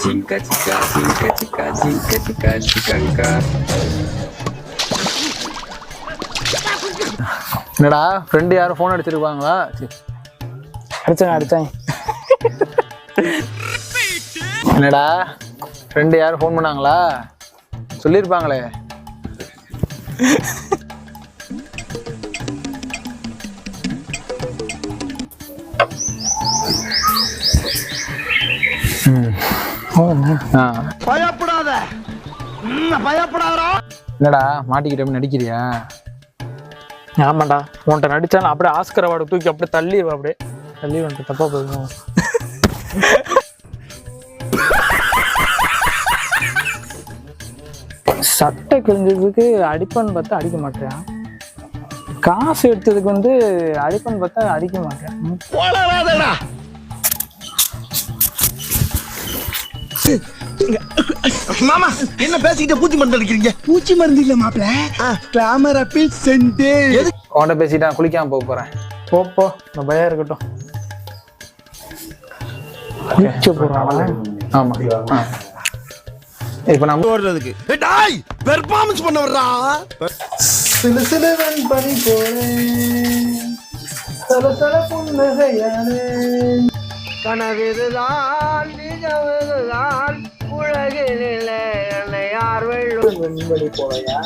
Chica, chica, chica, chica, chica, chica, chica. என்னடா friend யாரும் phone அடிச்சிருப்பாங்களா? அடிச்சேன். என்னடா ஃப்ரெண்டு யாரும் ஃபோன் பண்ணாங்களா? சொல்லியிருப்பாங்களே. பயப்படாதா. என்னடா மாட்டிக்கிட்டே நடிக்கிறியா? ஆமாண்டா, உன்கிட்ட நடிச்சாலும் அப்படியே ஆஸ்கர் அவார்டு தூக்கி அப்படியே தள்ளி வந்துட்டு தப்பா போயிருக்கும். சட்டை கிழிஞ்சதுக்கு அடிப்பன்னு பார்த்தா அடிக்க மாட்டேன், காசு எடுத்ததுக்கு வந்து அடிப்பன்னு பார்த்தா அடிக்க மாட்டேன். மாமா என்ன பேசிக்கிட்டு பூச்சி மருந்து அடிக்கிறீங்க? பூச்சி மருந்து இல்ல மாப்ள, கிளாமர் அப்பீல் சென்ட். உன்கிட்ட பேசிட்டா குளிக்காம போக போறேன். போ நான் பயம் இருக்கட்டும். குளிக்க போறானா? ஆமா. இப்ப நம்ம ஓடுறதுக்கு டேய் பெர்ஃபார்மன்ஸ் பண்ண வர்றா. சிலுசிலுவன் பனி போறேன், சலசல புன்னகையானே. கனவிதுதான் நிஜமிதுதான் உலகினிலே என்னை யார் வெல்லும் வெண்படி போலையா?